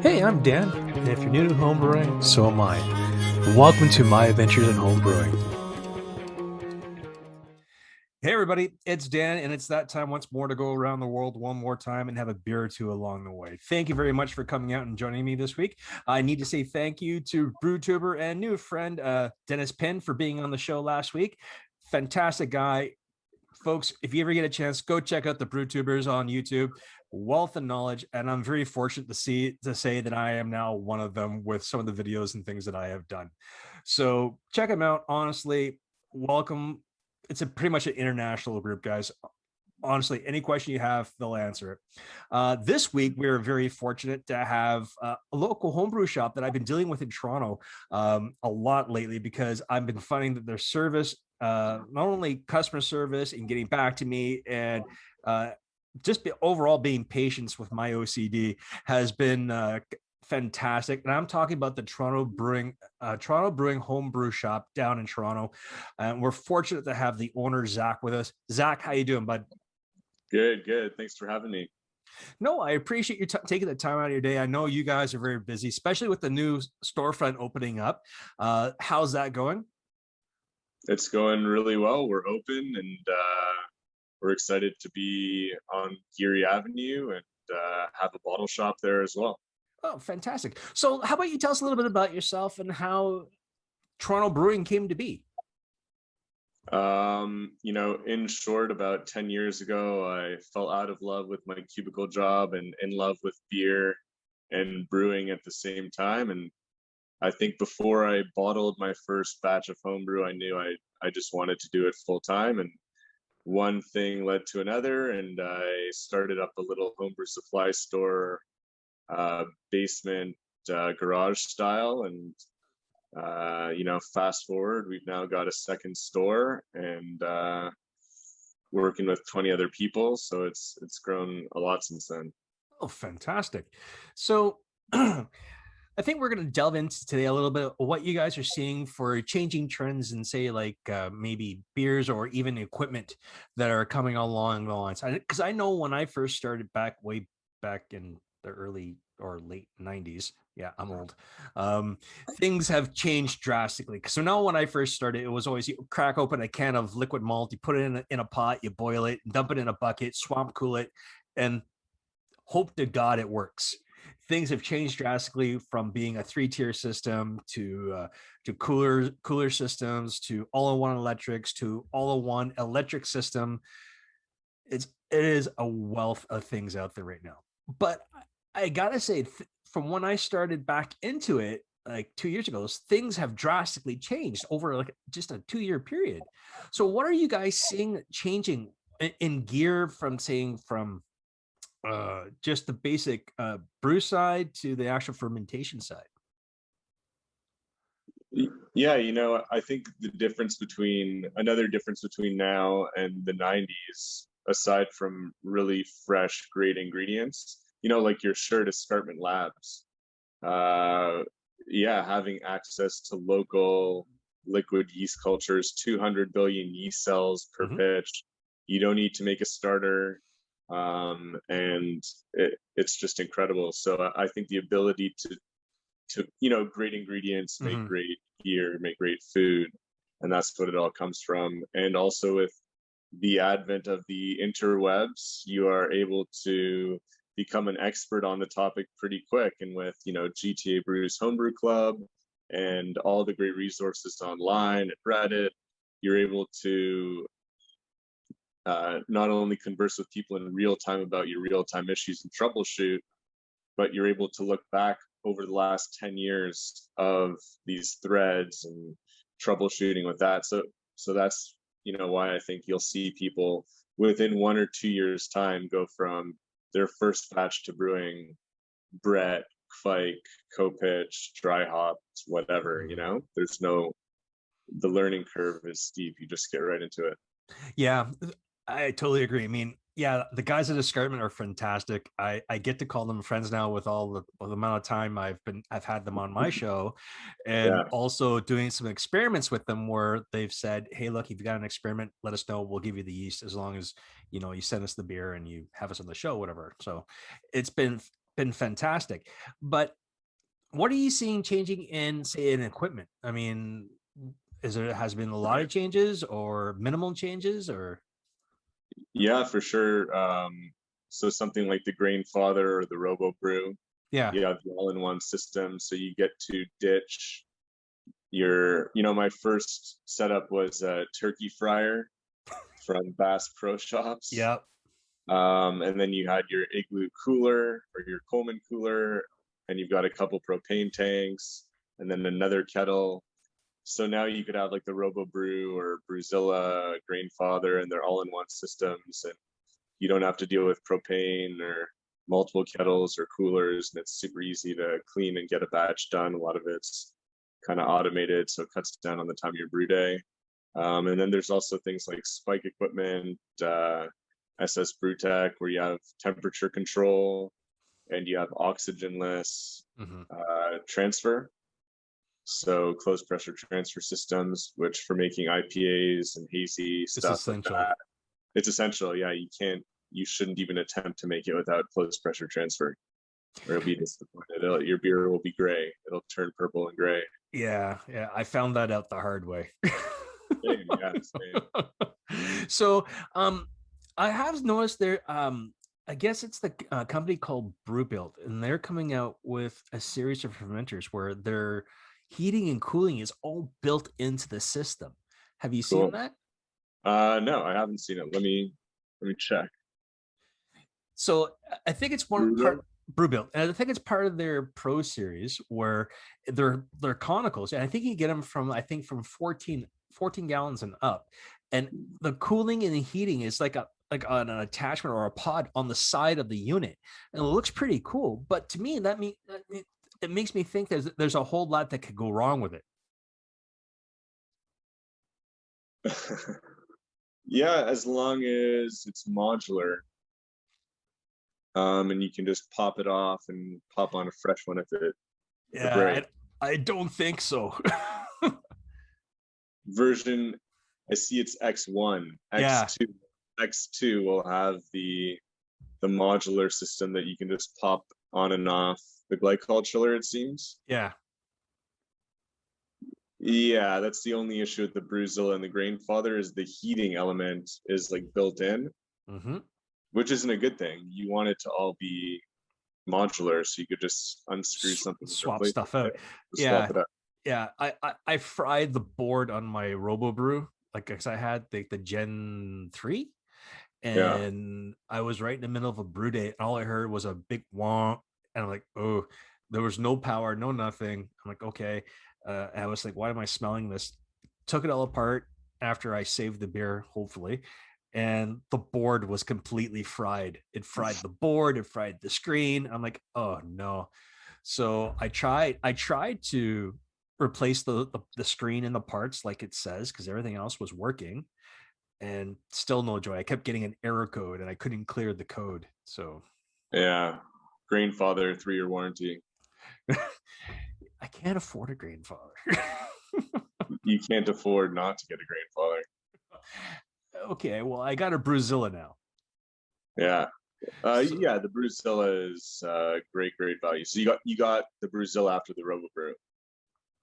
Hey, I'm Dan, and if you're new to homebrewing, so am I. Welcome to my adventures in homebrewing. Hey everybody, it's Dan, and it's that time once more to go around the world one more time and have a beer or two along the way. Thank you very much for coming out and joining me this week. I need to say thank you to BrewTuber and new friend Dennis Penn for being on the show last week. Fantastic guy. Folks, if you ever get a chance, go check out the BrewTubers on YouTube. Wealth of knowledge, and I'm very fortunate to say that I am now one of them with some of the videos and things that I have done. So check them out. Honestly, welcome. It's pretty much an international group, guys. Honestly, any question you have, they'll answer it. This week, we're very fortunate to have a local homebrew shop that I've been dealing with in Toronto a lot lately because I've been finding that their service, not only customer service and getting back to me and just overall being patient with my OCD has been fantastic. And I'm talking about the Toronto Brewing Homebrew Shop down in Toronto. And we're fortunate to have the owner, Zack, with us. Zack, how you doing, bud? Good. Thanks for having me. No, I appreciate you taking the time out of your day. I know you guys are very busy, especially with the new storefront opening up. How's that going? It's going really well. We're open and we're excited to be on Geary Avenue and have a bottle shop there as well. Oh, fantastic. So how about you tell us a little bit about yourself and how Toronto Brewing came to be? In short, about 10 years ago, I fell out of love with my cubicle job and in love with beer and brewing at the same time. And I think before I bottled my first batch of homebrew, I knew I just wanted to do it full time. And one thing led to another, and I started up a little homebrew supply store, basement, garage style. And fast forward, we've now got a second store and working with 20 other people. So it's grown a lot since then. Oh, fantastic. So I think we're going to delve into today a little bit of what you guys are seeing for changing trends and say like maybe beers or even equipment that are coming along the lines. Because I know when I first started way back in the early or late 90s. Yeah, I'm old. Things have changed drastically. So now when I first started, it was always you crack open a can of liquid malt, you put it in a pot, you boil it, dump it in a bucket, swamp cool it, and hope to God it works. Things have changed drastically from being a three-tier system to cooler systems to all-in-one electrics to all-in-one electric system. It is a wealth of things out there right now. But I gotta say, from when I started back into it, like 2 years ago, things have drastically changed over like just a 2 year period. So what are you guys seeing changing in gear from saying from just the basic brew side to the actual fermentation side? Yeah, I think another difference between now and the 90s, aside from really fresh, great ingredients, like your shirt escarpment labs. Having access to local liquid yeast cultures, 200 billion yeast cells per pitch. You don't need to make a starter. And it's just incredible. So I think the ability to great ingredients make great beer, make great food, and that's what it all comes from. And also with the advent of the interwebs, you are able to become an expert on the topic pretty quick. And with GTA Brews Homebrew Club and all the great resources online at Reddit, you're able to not only converse with people in real time about your real time issues and troubleshoot, but you're able to look back over the last 10 years of these threads and troubleshooting with that. So that's, why I think you'll see people within 1 or 2 years time go from their first batch to brewing Brett, Fike, co-pitch, dry hops, whatever, the learning curve is steep. You just get right into it. Yeah, I totally agree. I mean, yeah, the guys at Escarpment are fantastic. I get to call them friends now with all the amount of time I've had them on my show, and Yeah. also doing some experiments with them where they've said, "Hey, look, if you got an experiment, let us know. We'll give you the yeast as long as you send us the beer and you have us on the show, whatever." So it's been been fantastic. But what are you seeing changing in, say, in equipment? I mean, has been a lot of changes or minimal changes or? Yeah, for sure. So something like the Grain Father or the Robobrew, Yeah. you have the all-in-one system, so you get to ditch your, my first setup was a turkey fryer from Bass Pro Shops. Yep. And then you had your Igloo cooler or your Coleman cooler, and you've got a couple propane tanks, and then another kettle. So now you could have like the Robobrew or Brewzilla, Grainfather, and they're all in one systems, and you don't have to deal with propane or multiple kettles or coolers, and it's super easy to clean and get a batch done. A lot of it's kind of automated, so it cuts down on the time of your brew day. And then there's also things like spike equipment, SS BrewTech, where you have temperature control and you have oxygenless transfer. So closed pressure transfer systems, which for making IPAs and hazy stuff like that, it's essential. Yeah, you shouldn't even attempt to make it without closed pressure transfer, or you'll be disappointed. Your beer will be gray. It'll turn purple and gray. Yeah, I found that out the hard way. Same, yeah, same. So, I have noticed there. I guess it's the company called Brewbuilt, and they're coming out with a series of fermenters where their heating and cooling is all built into the system. Have you seen that? No, I haven't seen it. Let me check. So I think it's one part Brewbuilt, and I think it's part of their Pro series where they're conicals, and I think you get them from 14 gallons and up, and the cooling and the heating is like an attachment or a pod on the side of the unit, and it looks pretty cool. But to me, it makes me think there's a whole lot that could go wrong with it. Yeah, as long as it's modular, and you can just pop it off and pop on a fresh one if it. Yeah, I don't think so. Version, I see it's X1. X2, X2 will have the modular system that you can just pop on and off the glycol chiller, it seems. Yeah, that's the only issue with the Brewzilla and the Grainfather is the heating element is like built in, which isn't a good thing. You want it to all be modular, so you could just unscrew something, swap stuff out. Swap it out. Yeah, I fried the board on my Robobrew, like, cause I had the Gen 3, and I was right in the middle of a brew day, and all I heard was a big womp, and I'm like, oh, there was no power, no nothing. I'm like, okay. I was like, why am I smelling this? Took it all apart after I saved the beer, hopefully, and the board was completely fried. It fried the board, it fried the screen. I'm like, oh no. So I tried to replace the screen and the parts like it says, because everything else was working, and still no joy. I kept getting an error code and I couldn't clear the code. So yeah, Grainfather 3-year warranty. I can't afford a Grainfather. You can't afford not to get a Grainfather. Okay, well, I got a Brewzilla now. Yeah. The Brewzilla is great value. So you got the Brewzilla after the Robobrew.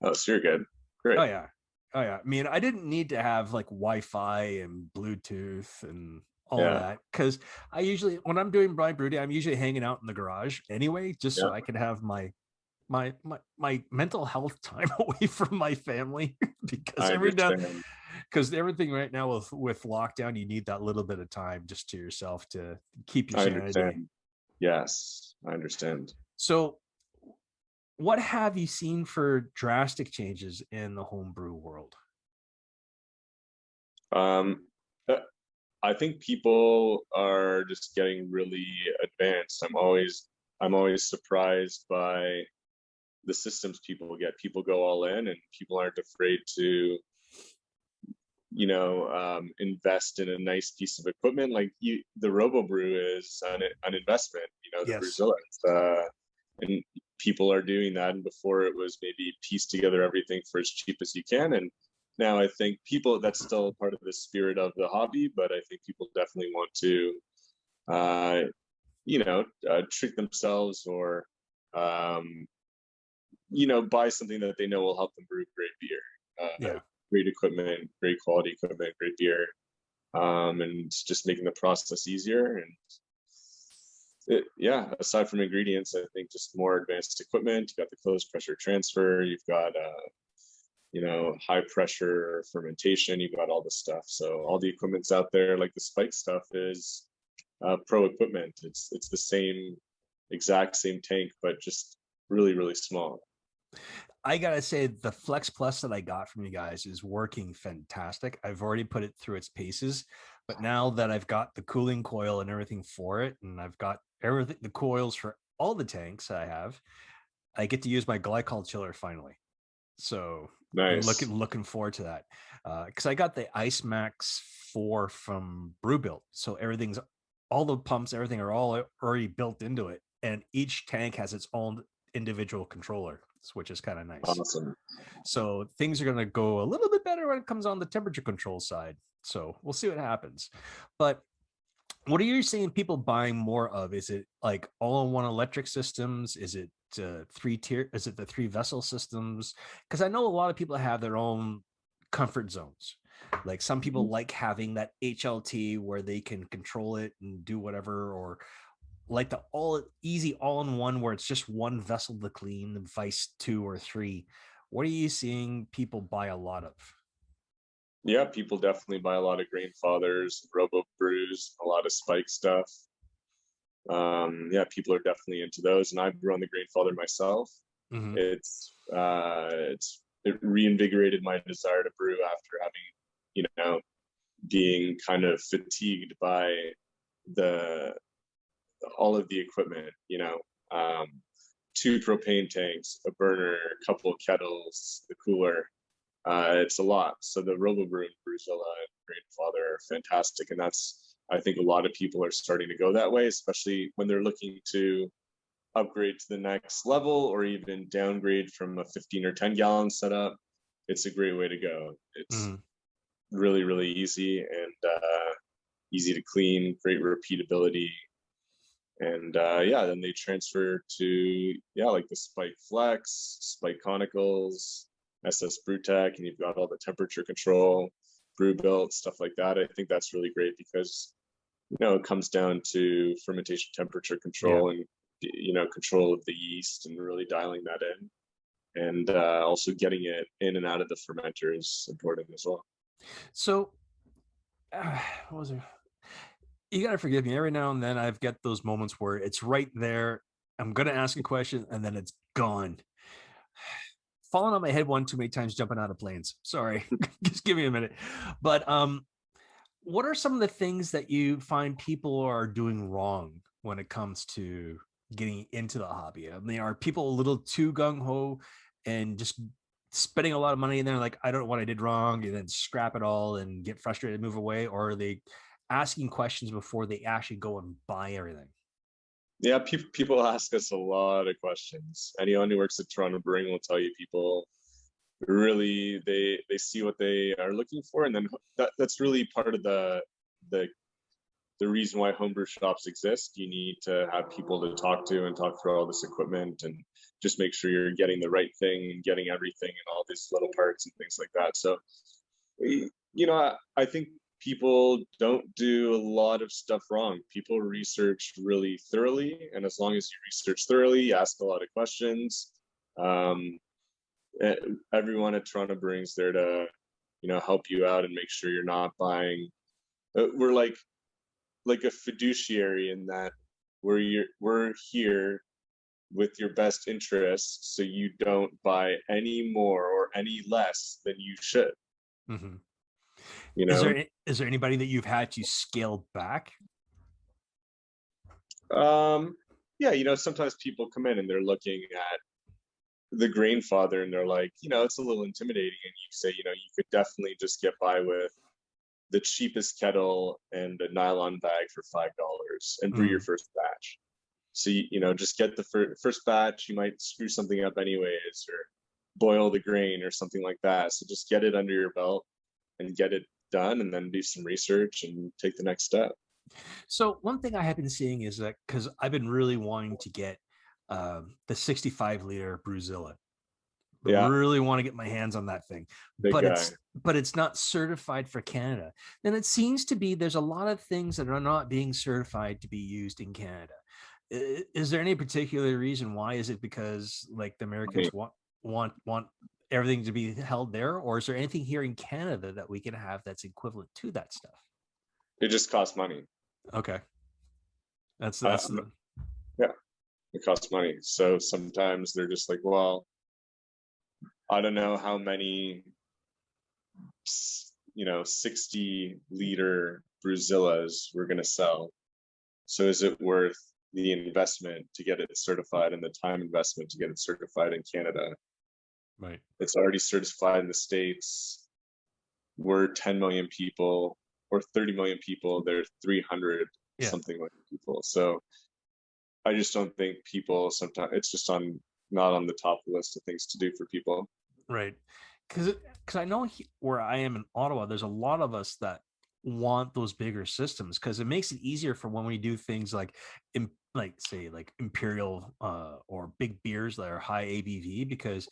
Oh, so you're good. Great. Oh yeah. I mean, I didn't need to have like Wi-Fi and Bluetooth and all that, because I usually, when I'm doing my brew day, I'm usually hanging out in the garage anyway, just so I can have my mental health time away from my family. Because everything right now with lockdown, you need that little bit of time just to yourself to keep your sanity. Yes, I understand. So what have you seen for drastic changes in the homebrew world? I think people are just getting really advanced. I'm always surprised by the systems people get. People go all in, and people aren't afraid to invest in a nice piece of equipment. Like the Robobrew is an investment, the Brewzilla, and people are doing that. And before it was maybe piece together everything for as cheap as you can. And now I think that's still part of the spirit of the hobby, but I think people definitely want to treat themselves or um, buy something that they know will help them brew great beer, Yeah. great equipment, great quality equipment, great beer, and just making the process easier. And yeah, aside from ingredients, I think just more advanced equipment. You got the closed pressure transfer. You've got high pressure fermentation. You've got all this stuff. So all the equipment's out there. Like the spike stuff is pro equipment. It's the exact same tank, but just really really small. I gotta say, the Flex Plus that I got from you guys is working fantastic. I've already put it through its paces, but now that I've got the cooling coil and everything for it, and I've got everything, the coils for all the tanks I have, I get to use my glycol chiller finally. So I'm Nice. looking forward to that, because I got the Ice Max 4 from Brewbuilt, so everything's all the pumps, everything are all already built into it, and each tank has its own individual controller, which is kind of nice. Awesome. So things are going to go a little bit better when it comes on the temperature control side. So we'll see what happens. But what are you seeing people buying more of? Is it like all-in-one electric systems? Is it three tier? Is it the three vessel systems? Because I know a lot of people have their own comfort zones. Like some people Mhm. like having that HLT where they can control it and do whatever, or like the all-in-one where it's just one vessel to clean, the vice 2 or 3. What are you seeing people buy a lot of? Yeah, people definitely buy a lot of grain fathers, Robobrews, a lot of spike stuff. Yeah, people are definitely into those, and I brew on the grain father myself. Mm-hmm. It reinvigorated my desire to brew after having, being kind of fatigued by the all of the equipment. Um, 2 propane tanks, a burner, a couple of kettles, the cooler. It's a lot. So the Robobrew and Brewzilla and Grainfather are fantastic, and I think a lot of people are starting to go that way, especially when they're looking to upgrade to the next level or even downgrade from a 15 or 10 gallon setup. It's a great way to go. It's Mm-hmm. really really easy and easy to clean, great repeatability, and yeah, then they transfer to like the Spike Flex, Spike Conicals, SS Brewtech, and you've got all the temperature control, brew built stuff like that. I think that's really great because it comes down to fermentation temperature Yeah. control and control of the yeast and really dialing that in, and also getting it in and out of the fermenter is important as well. So, what was it? You gotta forgive me. Every now and then, I've got those moments where it's right there. I'm gonna ask a question, and then it's gone. Falling on my head one too many times, jumping out of planes. Sorry, just give me a minute. But what are some of the things that you find people are doing wrong when it comes to getting into the hobby? I mean, are people a little too gung ho and just spending a lot of money and they're like, I don't know what I did wrong, and then scrap it all and get frustrated and move away? Or are they asking questions before they actually go and buy everything? Yeah, people ask us a lot of questions. Anyone who works at Toronto Brewing will tell you people really they see what they are looking for, and then that's really part of the the reason why homebrew shops exist. You need to have people to talk to and talk through all this equipment and just make sure you're getting the right thing and getting everything and all these little parts and things like that. So I think people don't do a lot of stuff wrong. People research really thoroughly, and as long as you research thoroughly, you ask a lot of questions. Um, eh, Everyone at Toronto Brewing's there to, help you out and make sure you're not buying. We're like a fiduciary in that we're here with your best interests, so you don't buy any more or any less than you should. Mm-hmm. You know. Is there anybody that you've had to scale back? Yeah, sometimes people come in and they're looking at the grain father and they're like, it's a little intimidating. And you say, you could definitely just get by with the cheapest kettle and a nylon bag for $5 and brew your Mm. first batch. So, just get the first batch. You might screw something up anyways, or boil the grain or something like that. So just get it under your belt and get it done, and then do some research and take the next step. So one thing I have been seeing is that because I've been really wanting to get the 65-liter Brewzilla. Yeah, Really want to get my hands on that thing, big but guy. it's not certified for Canada. And it seems to be there's a lot of things that are not being certified to be used in Canada. Is there any particular reason why? Is it because like the Money. Americans want everything to be held there, or is there anything here in Canada that we can have that's equivalent to that stuff? It just costs money. Okay, Uh, that's yeah, it costs money. So sometimes they're just like, well, I don't know how many 60-liter Bruzillas we're going to sell. So is it worth the investment to get it certified and the time investment to get it certified in Canada? right. It's already certified in the States. We're 10 million people or 30 million people. There's 300 Yeah, something like people. So I just don't think people sometimes it's just not on the top list of things to do for people. right. Because I know where I am in Ottawa, there's a lot of us that want those bigger systems because it makes it easier for when we do things like like say like imperial or big beers that are high ABV. Because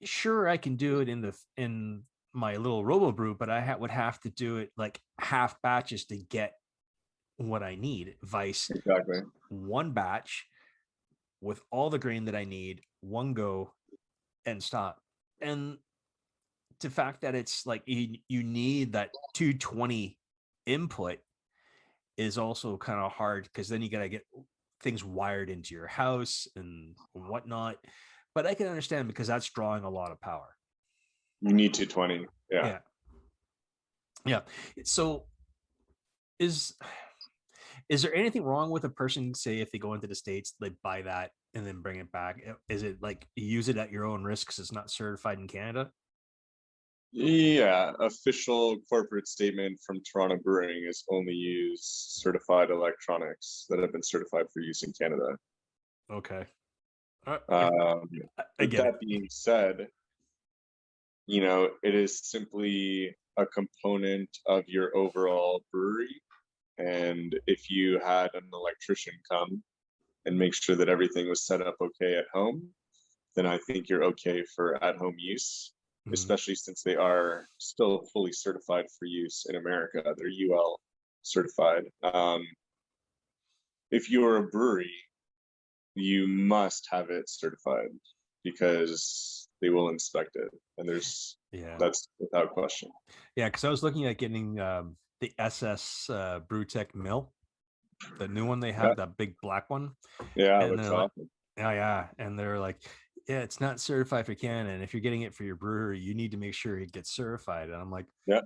sure, I can do it in my little Robobrew, but would have to do it like half batches to get what I need. Vice Exactly. one batch with all the grain that I need, one go and stop. And the fact that it's like you need that 220 input is also kind of hard because then you got to get things wired into your house and whatnot. But I can understand because that's drawing a lot of power. You need 220. Yeah. Yeah. Yeah. So is is there anything wrong with a person, say, if they go into the States, they buy that and then bring it back? Is it like you use it at your own risk because it's not certified in Canada? Yeah, official corporate statement from Toronto Brewing is only use certified electronics that have been certified for use in Canada. Okay. Um, I but get it. that being said, it is simply a component of your overall brewery. And if you had an electrician come and make sure that everything was set up okay at home, then I think you're okay for at home use, Mhm. especially since they are still fully certified for use in America. They're UL certified. If you're a brewery, you must have it certified because they will inspect it. And Yeah. that's without question. Yeah, because I was looking at getting the SS Brewtech mill, the new one they Yeah, have, that big black one, yeah, it and looks they're like, awesome. yeah, yeah, and they're like, yeah, it's not certified for Canada, and if you're getting it for your brewery, you need to make sure it gets certified. And I'm like, Yeah,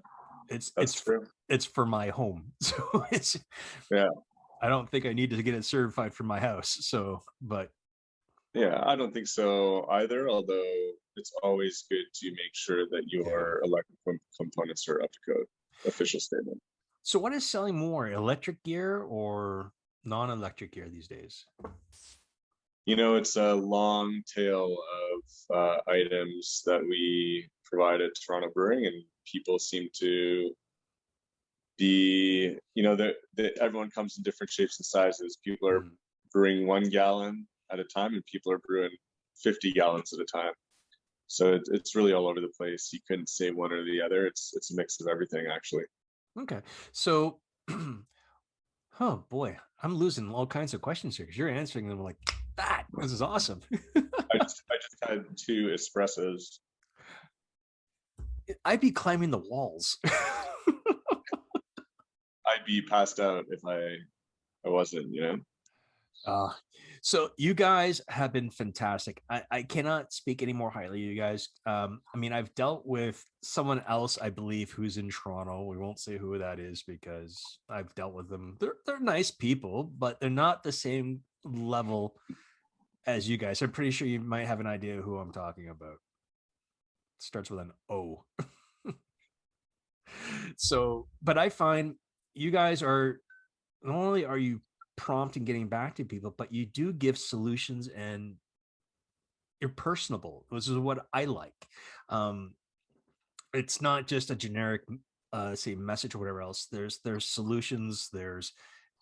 it's that's true. it's for my home, so it's Yeah. I don't think I need to get it certified for my house. So, but Yeah, I don't think so either, although it's always good to make sure that yeah. your electrical components are up to code. Official statement. So, what is selling more, electric gear or non-electric gear these days? It's a long tail of items that we provide at Toronto Brewing, and people seem to be, that everyone comes in different shapes and sizes. People are Mm. brewing 1 gallon at a time, and people are brewing 50 gallons at a time. So it's really all over the place. You couldn't say one or the other. It's a mix of everything, actually. Okay, so oh boy, I'm losing all kinds of questions here because you're answering them like that. This is awesome. I just had 2 espressos. I'd be climbing the walls. I'd be passed out if I wasn't. uh, so you guys have been fantastic. I cannot speak any more highly of you guys. I mean, I've dealt with someone else, I believe, who's in Toronto. We won't say who that is because I've dealt with them. They're nice people, but they're not the same level as you guys. I'm pretty sure you might have an idea who I'm talking about. It starts with an O. So, but I find you guys are not only are you prompt in getting back to people, but you do give solutions and you're personable. This is what I like. Um, it's not just a generic. say message or whatever else. There's solutions. There's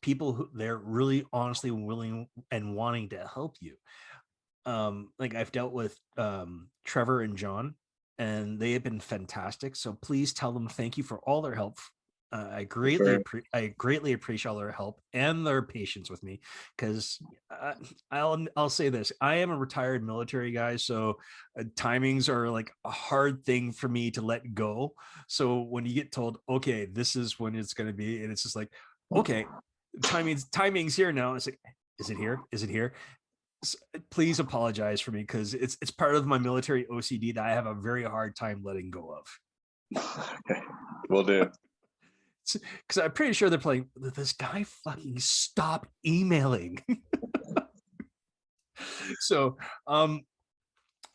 people who they're really honestly willing and wanting to help you. Like I've dealt with Trevor and John, and they have been fantastic. So please tell them thank you for all their help. Sure. I greatly appreciate all their help and their patience with me, because I'll say this: I am a retired military guy, so timings are like a hard thing for me to let go. So when you get told, okay, this is when it's going to be, and it's just like, okay, timing's here now. It's like, is it here? Is it here? Please apologize for me, because it's part of my military OCD that I have a very hard time letting go of. Okay. Will do. Because I'm pretty sure they're playing this guy fucking stop emailing. So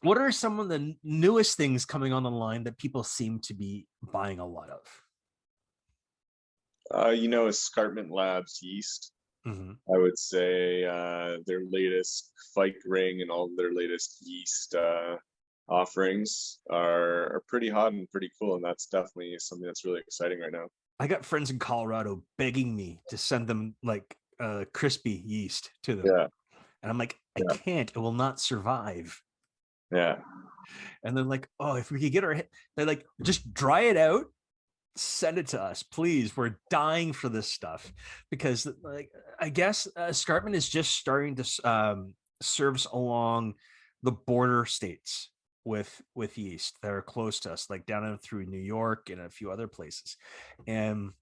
what are some of the newest things coming on the line that people seem to be buying a lot of? Escarpment Labs Yeast. Mm-hmm. I would say their latest Fike ring and all of their latest yeast offerings are pretty hot and pretty cool, and that's definitely something that's really exciting right now. I got friends in Colorado begging me to send them like crispy yeast to them. Yeah. And I'm like, I Yeah. can't, it will not survive. Yeah. And they're like, oh, if we could get they're like, just dry it out, send it to us, please. We're dying for this stuff. Because like, I guess escarpment is just starting to service along the border states with yeast that are close to us, like down through New York and a few other places. And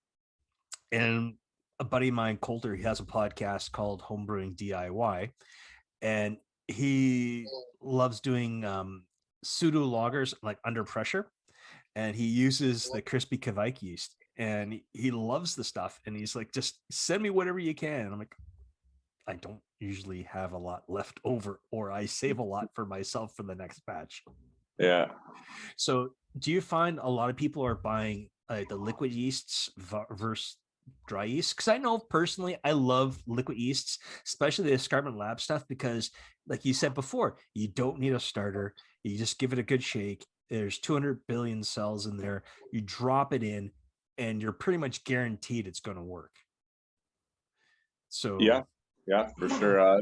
a buddy of mine, Coulter, he has a podcast called Homebrewing DIY, and he loves doing pseudo lagers like under pressure, and he uses the crispy Kvike yeast, and he loves the stuff, and he's like, just send me whatever you can. And I'm like, I don't usually have a lot left over, or I save a lot for myself for the next batch. Yeah. So do you find a lot of people are buying the liquid yeasts versus dry yeast? Because I know personally I love liquid yeasts, especially the escarpment lab stuff, because like you said before, you don't need a starter. You just give it a good shake. There's 200 billion cells in there. You drop it in, and you're pretty much guaranteed it's going to work. Yeah. So Yeah, for sure.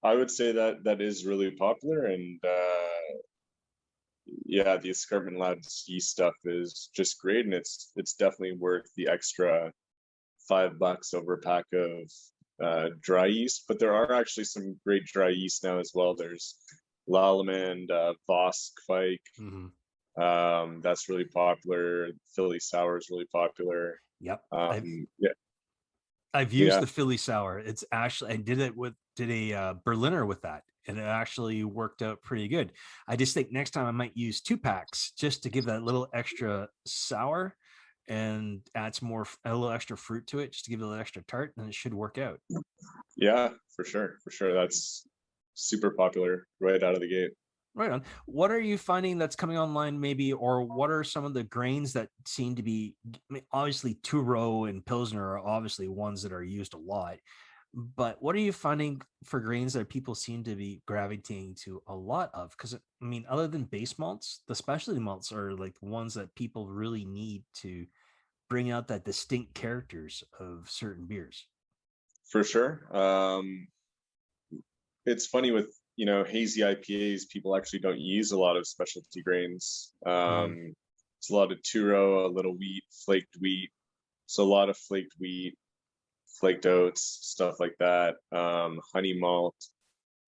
I would say that that is really popular, and yeah, the Escarpment Labs yeast stuff is just great, and it's definitely worth the extra $5 over a pack of dry yeast. But there are actually some great dry yeast now as well. There's Lallemand, Vosk Fike. mhm. That's really popular. Philly Sour is really popular. Yep, Yeah, I've used yeah, the Philly sour. It's actually, I did a Berliner with that, and it actually worked out pretty good. I just think next time I might use 2 packs just to give that little extra sour and adds a little extra fruit to it, just to give it a little extra tart, and it should work out. yeah, for sure, for sure. That's super popular right out of the gate. Right on. What are you finding that's coming online, maybe, or what are some of the grains that seem to be, I mean, obviously Two-Row and Pilsner are obviously ones that are used a lot, but what are you finding for grains that people seem to be gravitating to a lot of? Because I mean, other than base malts, the specialty malts are like ones that people really need to bring out that distinct characters of certain beers. For sure. It's funny with hazy IPAs, people actually don't use a lot of specialty grains. Mm-hmm. It's a lot of Turo, a little wheat, flaked wheat. So a lot of flaked wheat, flaked oats, stuff like that. Honey malt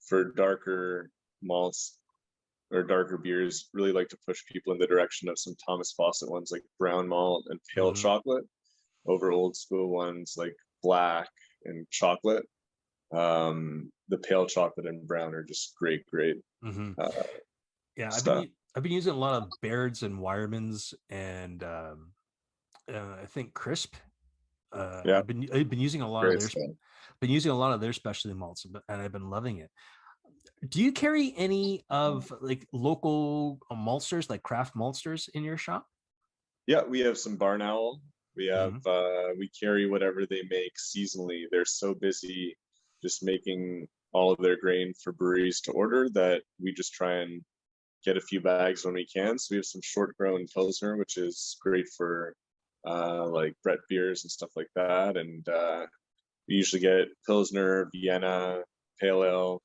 for darker malts or darker beers. Really like to push people in the direction of some Thomas Fawcett ones like brown malt and pale Mm-hmm. chocolate over old school ones like black and chocolate. The pale chocolate and brown are just great Mm-hmm. uh, Yeah, stuff. I've been using a lot of Bairds and Weyermans, and I think Crisp. Yeah, I've been using a lot of great stuff. their specialty malts, and I've been loving it. Do you carry any of like local maltsters, like craft maltsters, in your shop? Yeah, we have some Barn Owl. We have Mm-hmm. we carry whatever they make seasonally. They're so busy just making all of their grain for breweries to order that we just try and get a few bags when we can. So we have some short grown Pilsner, which is great for like Brett beers and stuff like that. And we usually get Pilsner, Vienna, Pale Ale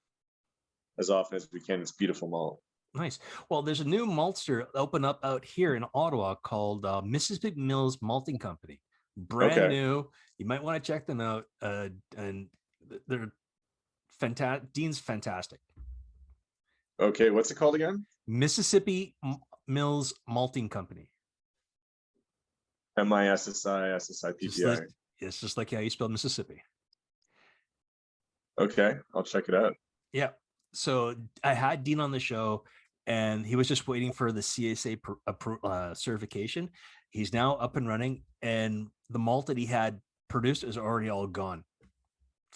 as often as we can. It's beautiful malt. Nice. Well, there's a new maltster open up out here in Ottawa called Mississippi Mills Malting Company. Brand Okay. new. You might want to check them out. And they're fantastic. Dean's fantastic. Okay. What's it called again? Mississippi Mills Malting Company. MISSI It's just like how you spell Mississippi. Okay, I'll check it out. Yeah. So I had Dean on the show, and he was just waiting for the CSA certification. He's now up and running, and the malt that he had produced is already all gone.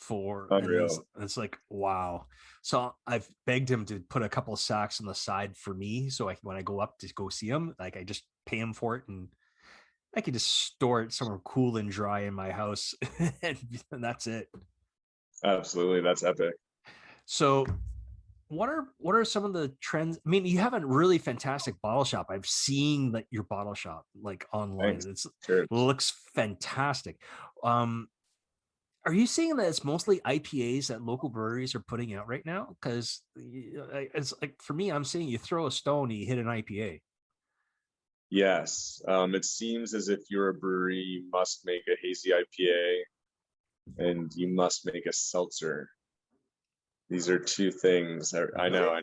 Unreal. It's like, wow. So I've begged him to put a couple of sacks on the side for me, so when I go up to go see him, like I just pay him for it, and I can just store it somewhere cool and dry in my house, and that's it. Absolutely, that's epic. So what are some of the trends? I mean, you have a really fantastic bottle shop. I've seen that your bottle shop like online. Thanks. Cheers. It looks fantastic. Are you seeing that it's mostly IPAs that local breweries are putting out right now? Because it's like, for me, I'm seeing you throw a stone, you hit an IPA. Yes. It seems as if you're a brewery, you must make a hazy IPA and you must make a seltzer. These are two things. I know.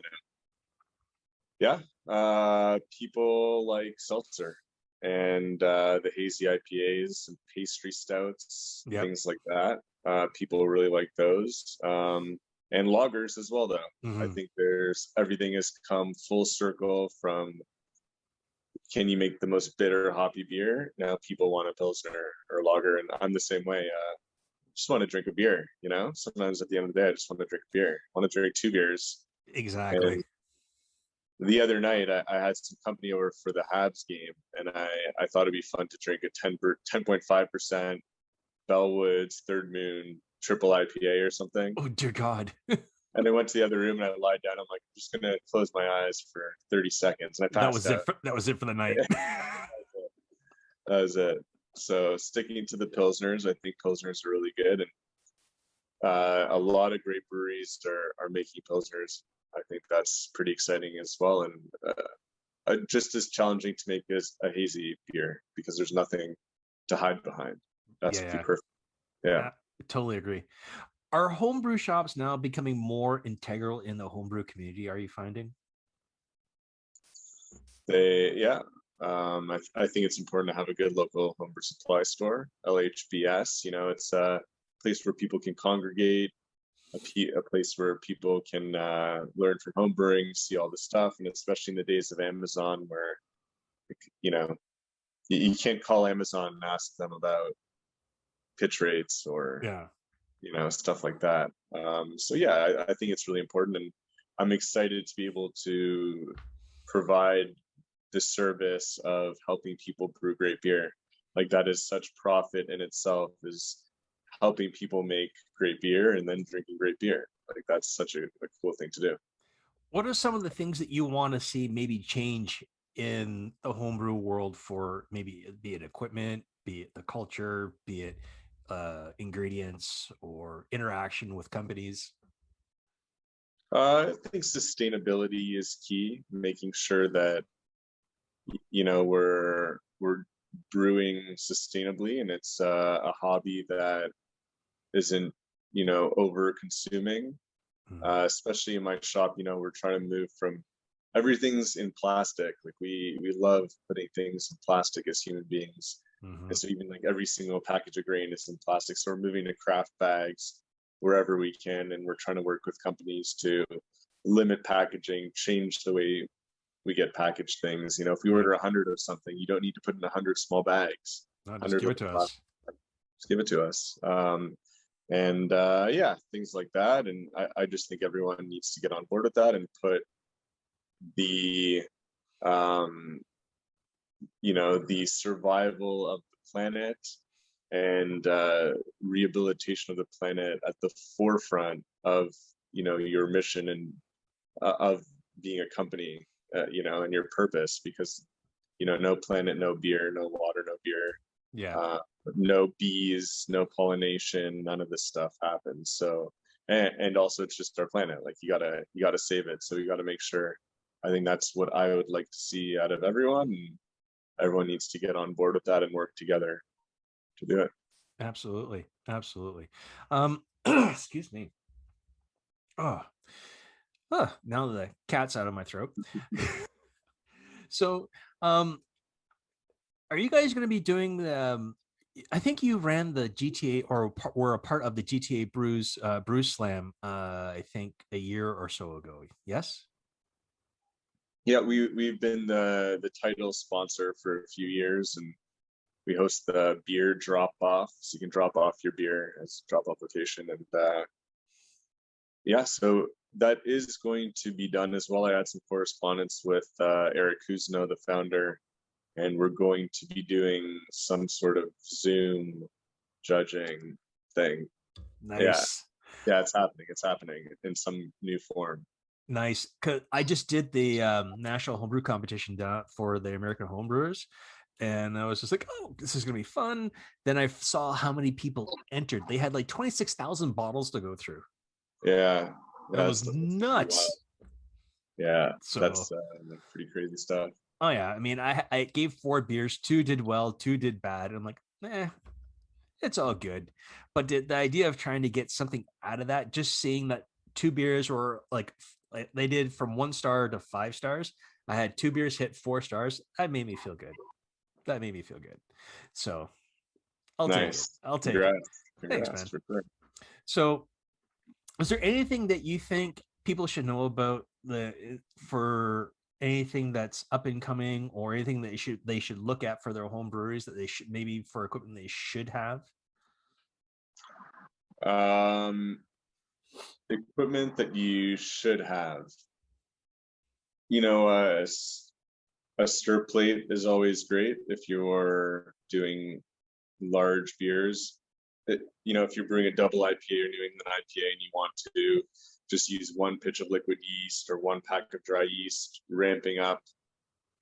Yeah. People like seltzer and the hazy IPAs and pastry stouts, things like that. People really like those. And lagers as well, though. I think everything has come full circle from, can you make the most bitter hoppy beer? Now people want a Pilsner or lager, and I'm the same way. Just want to drink a beer, sometimes at the end of the day I just want to drink a beer. I want to drink 2 beers. Exactly. And the other night I had some company over for the Habs game, and I thought it'd be fun to drink a 10.5% Bellwoods Third Moon triple IPA or something. Oh dear God. And I went to the other room and I lied down. I'm like, I'm just gonna close my eyes for 30 seconds, and I passed out. That was it for the night. That was it. So sticking to the Pilsners, I think Pilsners are really good, and a lot of great breweries are making Pilsners. I think that's pretty exciting as well, and just as challenging to make as a hazy beer, because there's nothing to hide behind. That's perfect. Yeah, I totally agree. Are homebrew shops now becoming more integral in the homebrew community? Are you finding? I think it's important to have a good local homebrew supply store, LHBS. It's a place where people can congregate, a place where people can learn from homebrewing, see all this stuff, and especially in the days of Amazon, where you can't call Amazon and ask them about pitch rates or stuff like that. I think it's really important, and I'm excited to be able to provide the service of helping people brew great beer. Like, that is such profit in itself, is helping people make great beer and then drinking great beer. Like, that's such a cool thing to do. What are some of the things that you want to see maybe change in the homebrew world, for maybe be it equipment, be it the culture, be it ingredients or interaction with companies? I think sustainability is key, making sure that we're brewing sustainably, and it's a hobby that isn't over consuming. Especially in my shop, we're trying to move from, everything's in plastic. Like, we love putting things in plastic as human beings. And so even like every single package of grain is in plastic. So we're moving to craft bags wherever we can, and we're trying to work with companies to limit packaging, change the way we get packaged things. If we order 100 of something, you don't need to put in 100 small bags. No, just give it to us. Just give it to us. Things like that. And I just think everyone needs to get on board with that and put the the survival of the planet and rehabilitation of the planet at the forefront of your mission and of being a company. and your purpose, because no planet, no beer, no water, no beer, Yeah. uh, no bees, no pollination, none of this stuff happens. So, and also it's just our planet. Like you gotta save it. So you gotta make sure. I think that's what I would like to see out of everyone. And everyone needs to get on board with that and work together to do it. Absolutely. Absolutely. Excuse me. Oh, now the cat's out of my throat. So, um, are you guys going to be doing the? I think you ran the GTA or were a part of the GTA Brew Slam. I think a year or so ago. Yes. Yeah, we've been the title sponsor for a few years, and we host the beer drop off, so you can drop off your beer as a drop off location. And yeah, so that is going to be done as well. I had some correspondence with Eric Kuzno, the founder, and we're going to be doing some sort of Zoom judging thing. Nice. Yeah, it's happening. It's happening in some new form. Nice. Cause I just did the national homebrew competition for the American homebrewers. And I was just like, oh, this is going to be fun. Then I saw how many people entered. They had like 26,000 bottles to go through. Yeah. That was nuts. Yeah, So that's pretty crazy stuff. Oh yeah, I mean, I gave 4 beers, 2 did well, 2 did bad. I'm like, it's all good. But the idea of trying to get something out of that, just seeing that 2 beers were like they did from 1 star to 5 stars. I had 2 beers hit 4 stars. That made me feel good. So I'll take it. I'll take it. Thanks, man. For sure. So, is there anything that you think people should know about for anything that's up and coming, or anything that they should look at for their home breweries that they should maybe for equipment they should have? Equipment that you should have. A stir plate is always great if you're doing large beers. If you're brewing a double IPA or New England IPA and you want to just use 1 pitch of liquid yeast or 1 pack of dry yeast, ramping up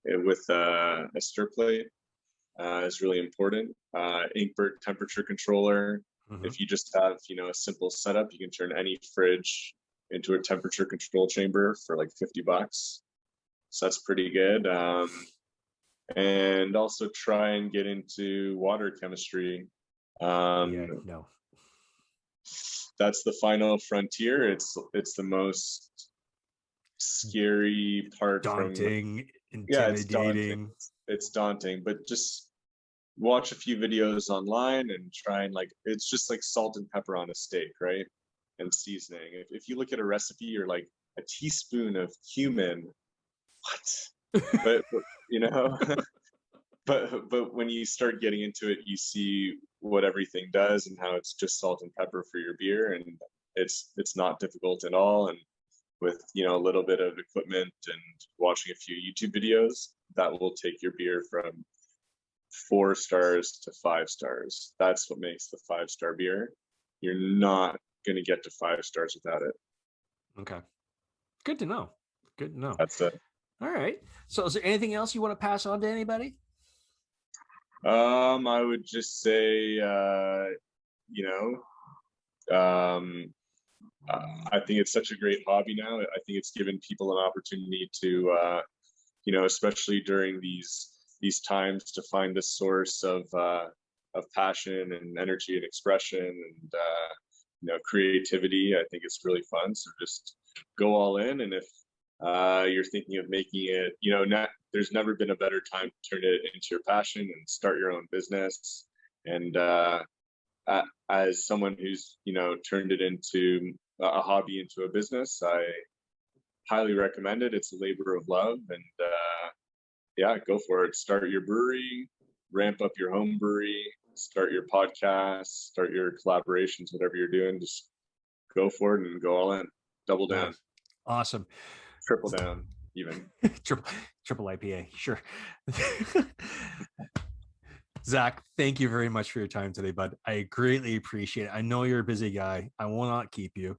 with a stir plate is really important. Inkbird temperature controller. Mm-hmm. If you just have, a simple setup, you can turn any fridge into a temperature control chamber for like $50. So that's pretty good. And also try and get into water chemistry. No. That's the final frontier. It's the most scary part. Daunting, intimidating. It's daunting, but just watch a few videos online and try and it's just like salt and pepper on a steak, right? And seasoning. If you look at a recipe, you're like a teaspoon of cumin. What? but but when you start getting into it, you see what everything does and how it's just salt and pepper for your beer, and it's not difficult at all. And with a little bit of equipment and watching a few YouTube videos, that will take your beer from 4 stars to 5 stars. That's what makes the 5-star beer. You're not going to get to 5 stars without it. Okay. Good to know. That's it. All right. So is there anything else you want to pass on to anybody? I would just say, I think it's such a great hobby now. I think it's given people an opportunity to, especially during these times, to find a source of passion and energy and expression and creativity. I think it's really fun. So just go all in, and if you're thinking of making it, there's never been a better time to turn it into your passion and start your own business. And as someone who's turned it into a hobby into a business, I highly recommend it. It's a labor of love, and yeah, go for it. Start your brewery, ramp up your home brewery, start your podcast, start your collaborations, whatever you're doing. Just go for it and go all in. Double down. Nice. Awesome. Triple down, even. triple IPA, sure. Zach, thank you very much for your time today, bud. I greatly appreciate it. I know you're a busy guy. I will not keep you.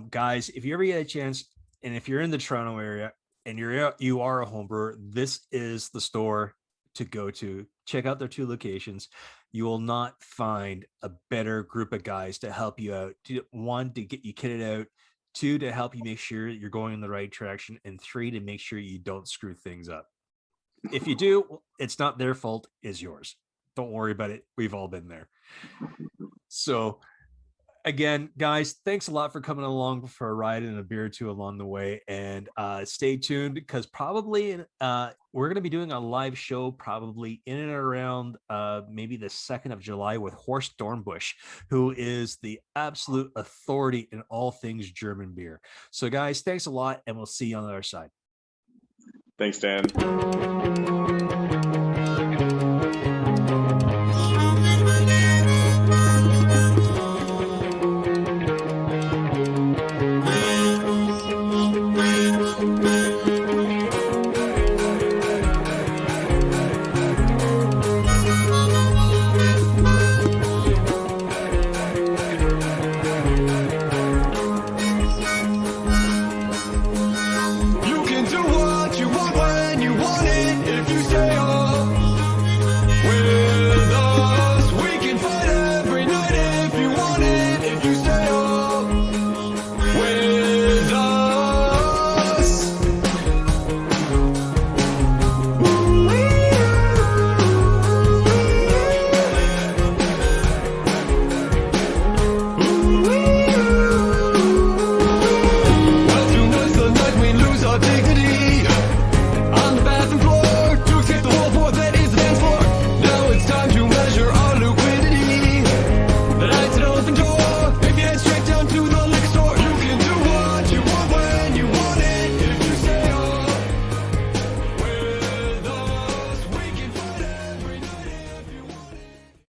Guys, if you ever get a chance, and if you're in the Toronto area, and you are a home brewer, this is the store to go to. Check out their 2 locations. You will not find a better group of guys to help you out. One, to get you kitted out. 2, to help you make sure you're going in the right direction. And 3, to make sure you don't screw things up. If you do, it's not their fault, it's yours. Don't worry about it. We've all been there. So again, guys, thanks a lot for coming along for a ride and a beer or two along the way. And stay tuned, because probably we're going to be doing a live show probably in and around maybe the 2nd of July with Horst Dornbusch, who is the absolute authority in all things German beer. So guys, thanks a lot, and we'll see you on the other side. Thanks, Dan.